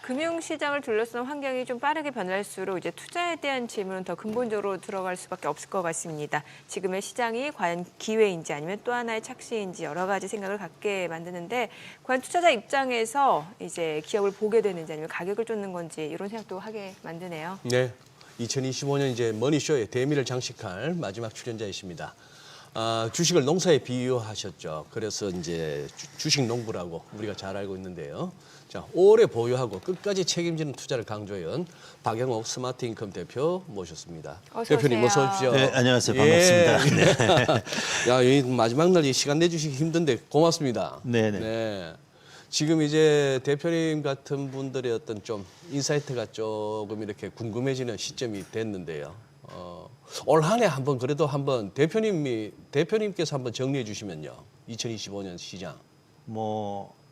금융시장을 둘러싼 환경이 좀 빠르게 변할수록 이제 투자에 대한 질문은 더 근본적으로 들어갈 수밖에 없을 것 같습니다. 지금의 시장이 과연 기회인지 아니면 또 하나의 착시인지 여러 가지 생각을 갖게 만드는데 과연 투자자 입장에서 이제 기업을 보게 되는지 아니면 가격을 쫓는 건지 이런 생각도 하게 만드네요. 네, 2025년 이제 머니쇼의 대미를 장식할 마지막 출연자이십니다. 주식을 농사에 비유하셨죠. 그래서 이제 주식 농부라고 우리가 잘 알고 있는데요. 자, 오래 보유하고 끝까지 책임지는 투자를 강조해온 박영옥 스마트인컴 대표 모셨습니다. 어서 대표님 오세요. 어서 오십시오. 네, 안녕하세요. 반갑습니다. 예. 네. 야, 이 마지막 날 이 시간 내주시기 힘든데 고맙습니다. 네네. 네. 지금 이제 대표님 같은 분들의 어떤 좀 인사이트가 조금 이렇게 궁금해지는 시점이 됐는데요. 올 한 해 한번 그래도 한번 대표님께서 한번 정리해 주시면요. 2025년 시장.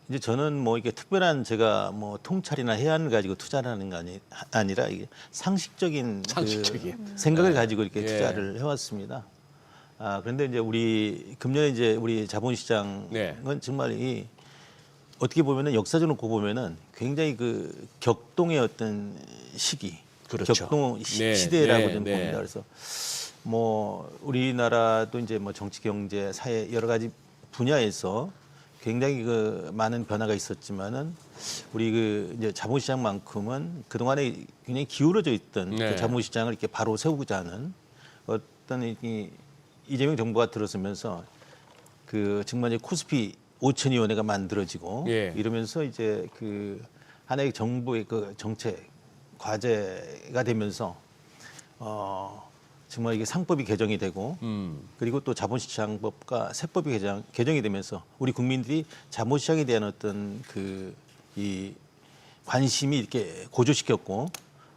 이제 저는 이게 특별한 제가 통찰이나 해안을 가지고 투자를 하는 거 아니라 이게 상식적인 생각을 가지고 이렇게 예. 투자를 해왔습니다. 그런데 이제 금년에 이제 우리 자본시장은 네. 정말 어떻게 보면은 역사적으로 보면은 굉장히 그 격동의 어떤 시기, 그렇죠. 격동 네, 시대라고 네, 좀 네. 봅니다. 그래서 우리나라도 이제 정치, 경제, 사회 여러 가지 분야에서 굉장히 그 많은 변화가 있었지만은 우리 이제 자본시장만큼은 그 동안에 굉장히 기울어져 있던 네. 그 자본시장을 이렇게 바로 세우고자 하는 어떤 이재명 정부가 들어서면서 그 정말 이제 코스피 5,000위원회가 만들어지고 예. 이러면서 이제 그 하나의 정부의 그 정책 과제가 되면서 정말 이게 상법이 개정이 되고 그리고 또 자본시장법과 세법이 개정이 되면서 우리 국민들이 자본시장에 대한 어떤 이 관심이 이렇게 고조시켰고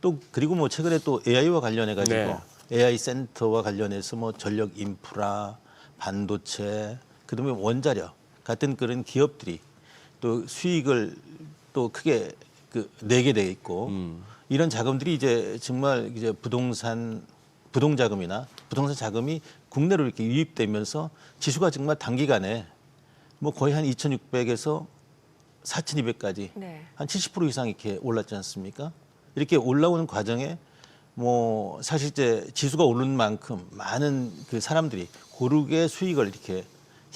또 그리고 최근에 또 AI와 관련해 가지고 네. AI 센터와 관련해서 전력 인프라, 반도체, 그다음에 원자력 같은 그런 기업들이 또 수익을 또 크게 내게 돼 있고 이런 자금들이 이제 정말 이제 부동산 자금이 국내로 이렇게 유입되면서 지수가 정말 단기간에 거의 한 2,600에서 4,200까지 네. 한 70% 이상 이렇게 올랐지 않습니까? 이렇게 올라오는 과정에 사실 이제 지수가 오르는 만큼 많은 그 사람들이 고르게 수익을 이렇게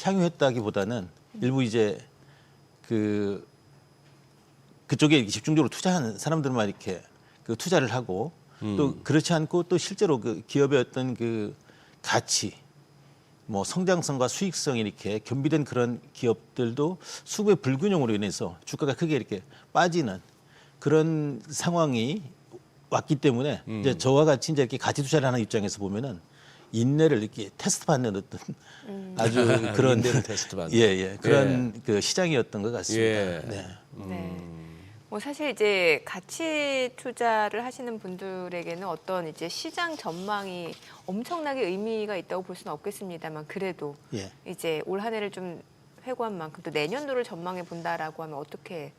향유했다기보다는 일부 이제 그쪽에 집중적으로 투자하는 사람들만 이렇게 투자를 하고 또 그렇지 않고 또 실제로 그 기업의 어떤 그 가치, 성장성과 수익성이 이렇게 겸비된 그런 기업들도 수급의 불균형으로 인해서 주가가 크게 이렇게 빠지는 그런 상황이 왔기 때문에 이제 저와 같이 이제 이렇게 가치 투자를 하는 입장에서 보면은 인내를 이렇게 테스트받는 어떤 아주 그런 인내를 테스트받는. 그런 그 시장이었던 것 같습니다. 예. 네. 네. 사실 이제 가치 투자를 하시는 분들에게는 어떤 이제 시장 전망이 엄청나게 의미가 있다고 볼 수는 없겠습니다만 그래도 예. 이제 올 한 해를 좀 회고한 만큼 또 내년도를 전망해 본다라고 하면 어떻게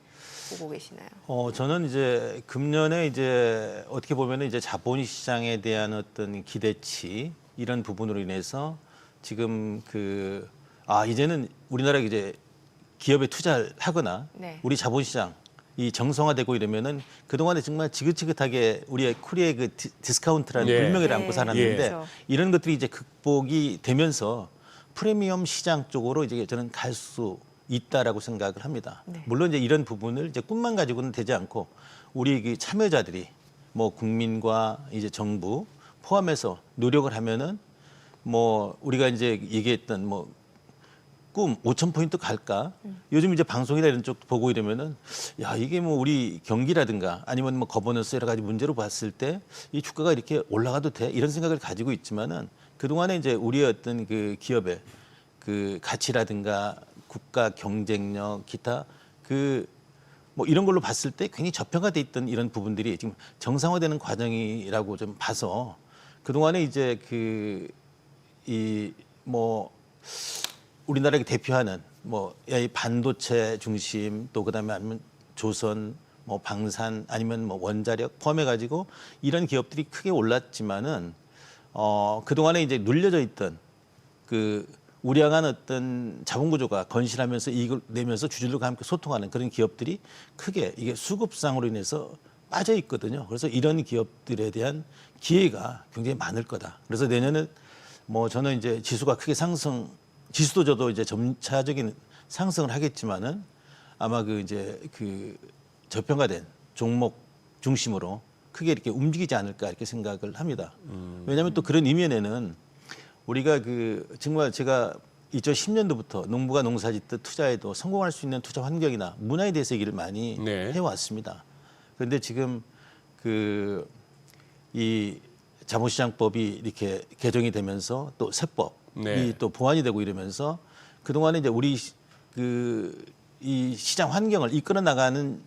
보고 계시나요? 저는 이제 금년에 이제 어떻게 보면은 이제 자본시장에 대한 어떤 기대치 이런 부분으로 인해서 지금 이제는 우리나라 이제 기업에 투자를 하거나 네. 우리 자본시장 이 정상화되고 이러면은 그동안에 정말 지긋지긋하게 우리의 코리아의 그 디스카운트라는 예. 불명예를 네. 안고 살았는데 그렇죠. 이런 것들이 이제 극복이 되면서 프리미엄 시장 쪽으로 이제 저는 갈 수 있다라고 생각을 합니다. 네. 물론 이제 이런 부분을 이제 꿈만 가지고는 되지 않고 우리 그 참여자들이 국민과 이제 정부 포함해서 노력을 하면은 우리가 이제 얘기했던 꿈 5,000포인트 갈까? 요즘 이제 방송이나 이런 쪽 보고 이러면은 이게 우리 경기라든가 아니면 거버넌스 여러 가지 문제로 봤을 때 이 주가가 이렇게 올라가도 돼? 이런 생각을 가지고 있지만은 그동안에 이제 우리의 어떤 그 기업의 그 가치라든가 국가 경쟁력 기타 이런 걸로 봤을 때 굉장히 저평가돼 있던 이런 부분들이 지금 정상화되는 과정이라고 좀 봐서 그동안에 이제 우리나라를 대표하는 이 반도체 중심 또 그다음에 아니면 조선 방산 아니면 원자력 포함해 가지고 이런 기업들이 크게 올랐지만은 그동안에 이제 눌려져 있던 우량한 어떤 자본 구조가 건실하면서 이익을 내면서 주주들과 함께 소통하는 그런 기업들이 크게 이게 수급상으로 인해서 빠져 있거든요. 그래서 이런 기업들에 대한 기회가 굉장히 많을 거다. 그래서 내년에 뭐 저는 이제 지수가 크게 상승, 지수도 저도 이제 점차적인 상승을 하겠지만은 아마 그 이제 그 저평가된 종목 중심으로 크게 이렇게 움직이지 않을까 이렇게 생각을 합니다. 왜냐하면 또 그런 이면에는 우리가 그 정말 제가 2010년도부터 농부가 농사짓듯 투자에도 성공할 수 있는 투자 환경이나 문화에 대해서 얘기를 많이 네. 해왔습니다. 그런데 지금 그 이 자본시장법이 이렇게 개정이 되면서 또 세법이 네. 또 보완이 되고 이러면서 그동안에 이제 우리 그 이 시장 환경을 이끌어 나가는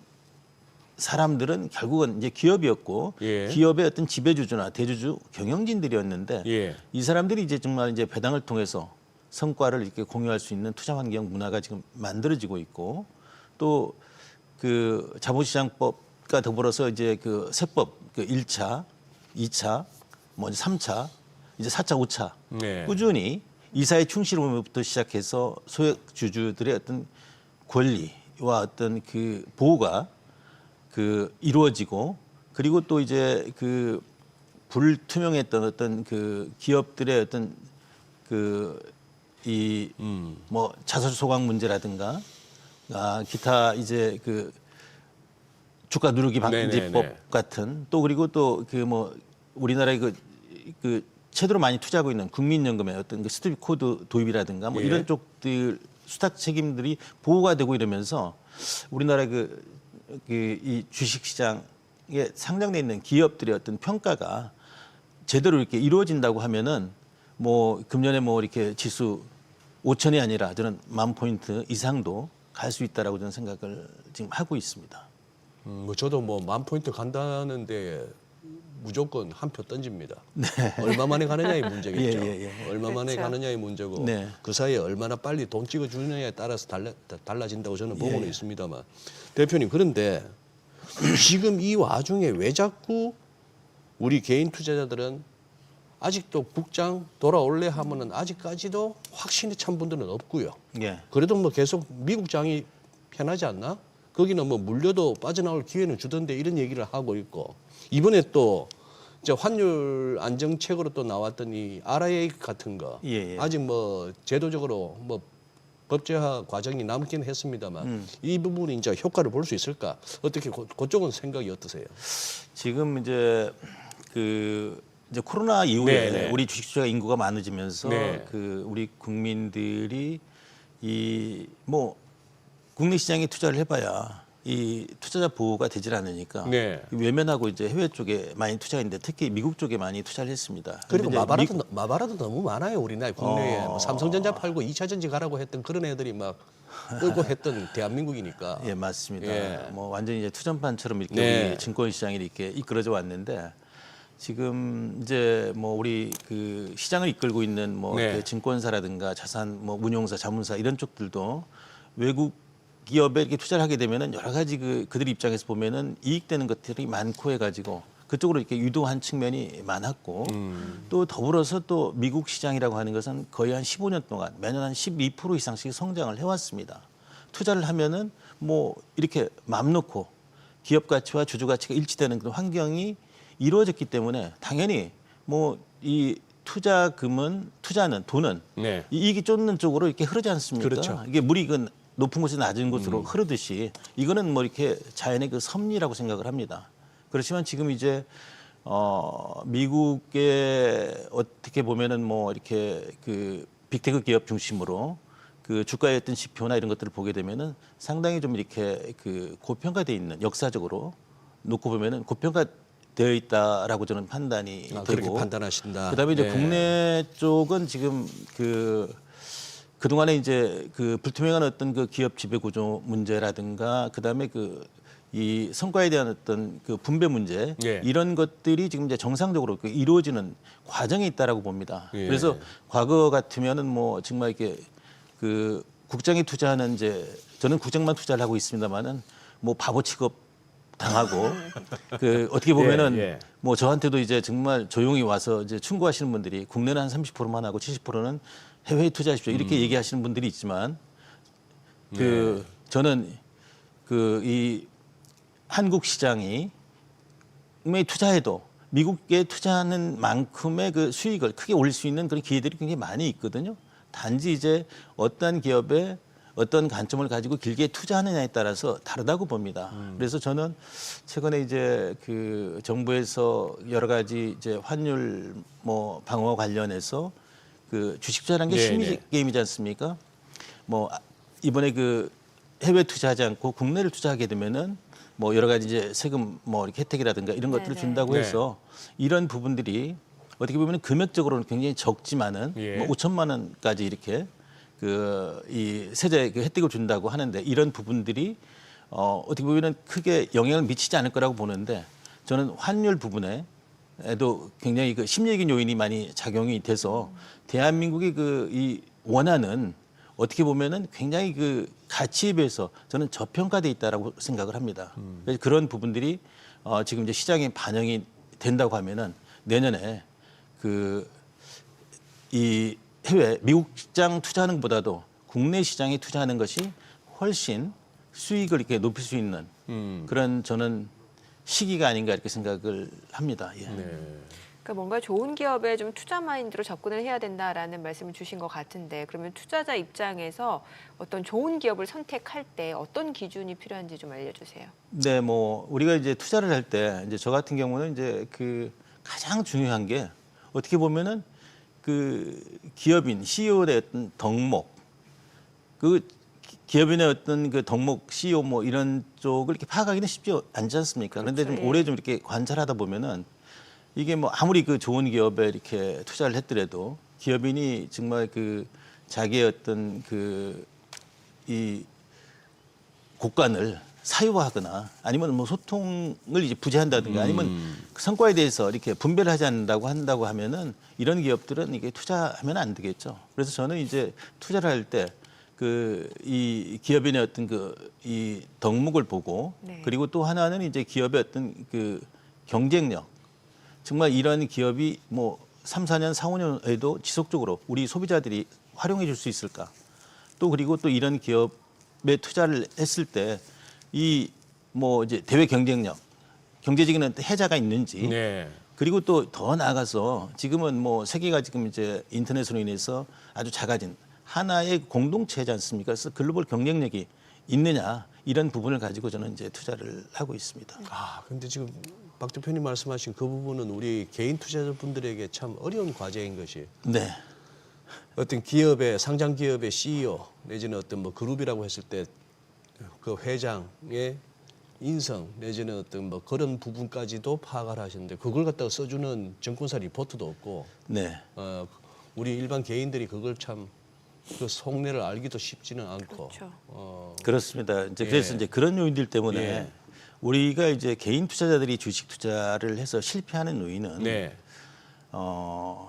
사람들은 결국은 이제 기업이었고 예. 기업의 어떤 지배주주나 대주주 경영진들이었는데 예. 이 사람들이 이제 정말 이제 배당을 통해서 성과를 이렇게 공유할 수 있는 투자 환경 문화가 지금 만들어지고 있고 또 그 자본시장법과 더불어서 이제 그 세법 그 1차, 2차, 뭐 이제 3차, 이제 4차, 5차 네. 꾸준히 이사의 충실함부터 시작해서 소액 주주들의 어떤 권리와 어떤 그 보호가 그 이루어지고 그리고 또 이제 그 불투명했던 어떤 그 기업들의 어떤 그 이 뭐 자살 소각 문제라든가 기타 이제 그 주가 누르기 방지법 네네네. 같은 또 그리고 또 그 뭐 우리나라의 그 최대로 많이 투자하고 있는 국민연금의 어떤 그 스트립 코드 도입이라든가 뭐 예. 이런 쪽들 수탁 책임들이 보호가 되고 이러면서 우리나라의 이 주식 시장에 상장돼 있는 기업들의 어떤 평가가 제대로 이렇게 이루어진다고 하면은 뭐 금년에 뭐 이렇게 지수 5천이 아니라 저는 10,000포인트 이상도 갈 수 있다라고 저는 생각을 지금 하고 있습니다. 뭐 저도 뭐 10,000포인트 간다는데 무조건 한 표 던집니다. 얼마 만에 가느냐의 문제겠죠. 예. 얼마 만에 그렇죠. 가느냐의 문제고 네. 그 사이에 얼마나 빨리 돈 찍어주느냐에 따라서 달라진다고 저는 보고는 있습니다만. 대표님 그런데 지금 이 와중에 왜 자꾸 우리 개인 투자자들은 아직도 국장 돌아올래 하면은 아직까지도 확신에 찬 분들은 없고요. 예. 그래도 뭐 계속 미국장이 편하지 않나? 거기는 뭐 물려도 빠져나올 기회는 주던데 이런 얘기를 하고 있고 이번에 또 이제 환율 안정책으로 또 나왔던 이 RIA 같은 거 예. 아직 뭐 제도적으로 뭐 법제화 과정이 남긴 했습니다만 이 부분이 이제 효과를 볼 수 있을까? 어떻게 그쪽은 생각이 어떠세요? 지금 이제 그 이제 코로나 이후에 네네. 우리 주식투자 인구가 많아지면서 네. 그 우리 국민들이 이 뭐 국내 시장에 투자를 해봐야 이 투자자 보호가 되질 않으니까 네. 외면하고 이제 해외 쪽에 많이 투자했는데 특히 미국 쪽에 많이 투자를 했습니다. 그리고 근데 이제 마바라도 너무 많아요 우리나라 국내에 뭐 삼성전자 팔고 2차 전지 가라고 했던 그런 애들이 막 끌고 했던 대한민국이니까. 예, 맞습니다. 예. 뭐 완전히 이제 투전판처럼 이렇게 네. 우리 증권 시장이 이렇게 이끌어져 왔는데 지금 이제 뭐 우리 그 시장을 이끌고 있는 뭐 네. 이렇게 증권사라든가 자산 뭐 운용사, 자문사 이런 쪽들도 외국 기업에 이렇게 투자를 하게 되면은 여러 가지 그들 입장에서 보면은 이익되는 것들이 많고 해가지고 그쪽으로 이렇게 유도한 측면이 많았고 또 더불어서 또 미국 시장이라고 하는 것은 거의 한 15년 동안 매년 한 12% 이상씩 성장을 해왔습니다. 투자를 하면은 뭐 이렇게 맘 놓고 기업 가치와 주주 가치가 일치되는 그런 환경이 이루어졌기 때문에 당연히 뭐 이 투자는 돈은 네. 이익이 쫓는 쪽으로 이렇게 흐르지 않습니까? 그렇죠. 이게 물이 높은 곳에서 낮은 곳으로 흐르듯이 이거는 뭐 이렇게 자연의 그 섭리라고 생각을 합니다. 그렇지만 지금 이제 미국의 어떻게 보면은 뭐 이렇게 그 빅테크 기업 중심으로 그 주가의 어떤 지표나 이런 것들을 보게 되면은 상당히 좀 이렇게 그 고평가돼 있는 역사적으로 놓고 보면은 고평가되어 있다라고 저는 판단이 그렇게 되고 판단하신다. 그다음에 이제 네. 국내 쪽은 지금 그동안에 이제 그 불투명한 어떤 그 기업 지배 구조 문제라든가 그다음에 이 성과에 대한 어떤 그 분배 문제 예. 이런 것들이 지금 이제 정상적으로 이루어지는 과정에 있다라고 봅니다. 예. 그래서 과거 같으면은 뭐 정말 이렇게 그 국장에 투자하는 이제 저는 국장만 투자를 하고 있습니다만은 뭐 바보 취급 당하고 그 어떻게 보면은 예. 뭐 저한테도 이제 정말 조용히 와서 이제 충고하시는 분들이 국내는 한 30%만 하고 70%는 해외에 투자하십시오. 이렇게 얘기하시는 분들이 있지만 저는 이 한국 시장이 분명히 투자해도 미국에 투자하는 만큼의 그 수익을 크게 올릴 수 있는 그런 기회들이 굉장히 많이 있거든요. 단지 이제 어떤 기업에 어떤 관점을 가지고 길게 투자하느냐에 따라서 다르다고 봅니다. 그래서 저는 최근에 이제 그 정부에서 여러 가지 이제 환율 뭐 방어 관련해서 그 주식 투자라는 게 심리 게임이지 않습니까? 뭐 이번에 그 해외 투자하지 않고 국내를 투자하게 되면은 뭐 여러 가지 이제 세금 뭐 이렇게 혜택이라든가 이런 것들을 네네. 준다고 해서 이런 부분들이 어떻게 보면 금액적으로는 굉장히 적지만은 예. 뭐 5천만 원까지 이렇게 이 세제 그 혜택을 준다고 하는데 이런 부분들이 어떻게 보면은 크게 영향을 미치지 않을 거라고 보는데 저는 환율 부분에도 굉장히 그 심리적인 요인이 많이 작용이 돼서 대한민국이 이 원화는 어떻게 보면은 굉장히 그 가치에 비해서 저는 저평가돼 있다라고 생각을 합니다. 그래서 그런 부분들이 지금 이제 시장에 반영이 된다고 하면은 내년에 이 해외 미국 시장 투자하는 것보다도 국내 시장에 투자하는 것이 훨씬 수익을 이렇게 높일 수 있는 그런 저는 시기가 아닌가 이렇게 생각을 합니다. 예. 그러니까 뭔가 좋은 기업에 좀 투자 마인드로 접근을 해야 된다라는 말씀을 주신 것 같은데 그러면 투자자 입장에서 어떤 좋은 기업을 선택할 때 어떤 기준이 필요한지 좀 알려주세요. 네, 뭐 우리가 이제 투자를 할 때 이제 저 같은 경우는 이제 그 가장 중요한 게 어떻게 보면은 그 기업인 CEO의 어떤 덕목, 그 기업인의 어떤 그 덕목, CEO 뭐 이런 쪽을 이렇게 파악하기는 쉽지 않지 않습니까? 그런데 그렇죠, 좀 예. 오래 좀 이렇게 관찰하다 보면은 이게 뭐 아무리 그 좋은 기업에 이렇게 투자를 했더라도 기업인이 정말 그 자기의 어떤 이 곡간을 사유화하거나 아니면 뭐 소통을 이제 부재한다든가 아니면 그 성과에 대해서 이렇게 분배를 하지 않는다고 한다고 하면은 이런 기업들은 이게 투자하면 안 되겠죠. 그래서 저는 이제 투자를 할 때 이 기업인의 어떤 이 덕목을 보고 네. 그리고 또 하나는 이제 기업의 어떤 그 경쟁력 정말 이런 기업이 뭐 3, 4년, 4, 5년에도 지속적으로 우리 소비자들이 활용해 줄 수 있을까? 또 그리고 또 이런 기업에 투자를 했을 때 이 뭐 이제 대외 경쟁력, 경제적인 어떤 해자가 있는지 네. 그리고 또 더 나아가서 지금은 뭐 세계가 지금 이제 인터넷으로 인해서 아주 작아진 하나의 공동체지 않습니까? 그래서 글로벌 경쟁력이 있느냐 이런 부분을 가지고 저는 이제 투자를 하고 있습니다. 근데 지금 박 대표님 말씀하신 그 부분은 우리 개인 투자자분들에게 참 어려운 과제인 것이 네. 어떤 기업의 상장 기업의 CEO 내지는 어떤 뭐 그룹이라고 했을 때 그 회장의 인성 내지는 어떤 뭐 그런 부분까지도 파악을 하시는데 그걸 갖다가 써주는 정권사 리포트도 없고 네. 우리 일반 개인들이 그걸 참 그 속내를 알기도 쉽지는 않고 그렇죠. 그렇습니다. 이제 그래서 이제 그런 요인들 때문에 예. 우리가 이제 개인 투자자들이 주식 투자를 해서 실패하는 요인은 네.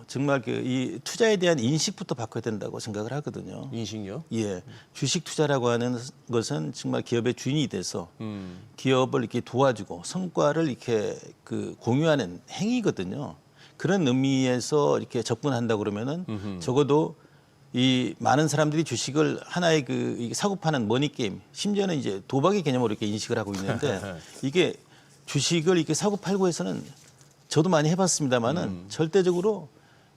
정말 이 투자에 대한 인식부터 바꿔야 된다고 생각을 하거든요. 인식요? 예, 주식 투자라고 하는 것은 정말 기업의 주인이 돼서 기업을 이렇게 도와주고 성과를 이렇게 공유하는 행위거든요. 그런 의미에서 이렇게 접근한다 그러면은 적어도 이 많은 사람들이 주식을 하나의 이게 사고 파는 머니 게임, 심지어는 이제 도박의 개념으로 이렇게 인식을 하고 있는데 이게 주식을 이렇게 사고 팔고 해서는 저도 많이 해봤습니다만은 절대적으로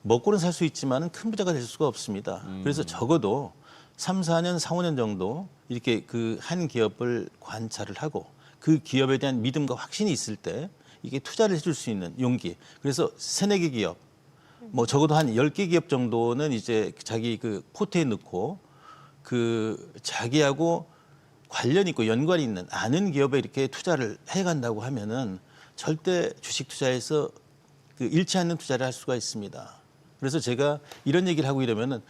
먹고는 살 수 있지만은 큰 부자가 될 수가 없습니다. 그래서 적어도 3, 4년, 4, 5년 정도 이렇게 한 기업을 관찰을 하고 그 기업에 대한 믿음과 확신이 있을 때 이게 투자를 해줄 수 있는 용기. 그래서 3, 4개 기업, 뭐 적어도 한 10개 기업 정도는 이제 자기 포트에 넣고 자기하고 관련 있고 연관이 있는 아는 기업에 이렇게 투자를 해간다고 하면은 절대 주식 투자에서 잃지 않는 투자를 할 수가 있습니다. 그래서 제가 이런 얘기를 하고 이러면은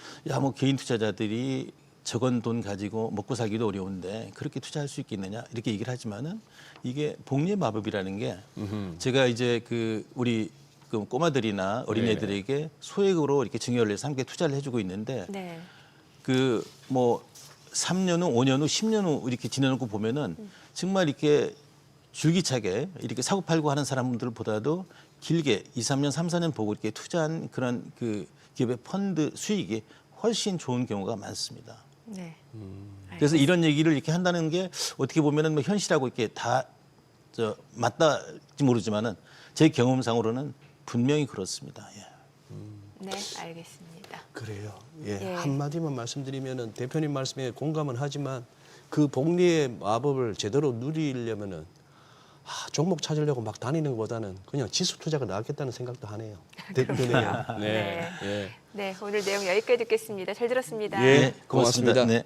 뭐 개인 투자자들이 적은 돈 가지고 먹고 살기도 어려운데 그렇게 투자할 수 있겠느냐 이렇게 얘기를 하지만은 이게 복리의 마법이라는 게 제가 이제 우리 꼬마들이나 어린애들에게 소액으로 이렇게 증여를 해서 함께 투자를 해주고 있는데 네. 뭐 3년 후, 5년 후, 10년 후 이렇게 지내놓고 보면은 정말 이렇게 줄기차게 이렇게 사고 팔고 하는 사람들보다도 길게 2, 3년, 3, 4년 보고 이렇게 투자한 그런 기업의 펀드 수익이 훨씬 좋은 경우가 많습니다. 네. 그래서 이런 얘기를 이렇게 한다는 게 어떻게 보면은 뭐 현실하고 이렇게 다 맞다지 모르지만은 제 경험상으로는 분명히 그렇습니다. 예. 네, 알겠습니다. 그래요. 예. 예. 한마디만 말씀드리면은 대표님 말씀에 공감은 하지만 그 복리의 마법을 제대로 누리려면은 종목 찾으려고 막 다니는 것보다는 그냥 지수 투자가 낫겠다는 생각도 하네요. 대표님. 네. 예. 네, 오늘 내용 여기까지 듣겠습니다. 잘 들었습니다. 예. 고맙습니다. 네.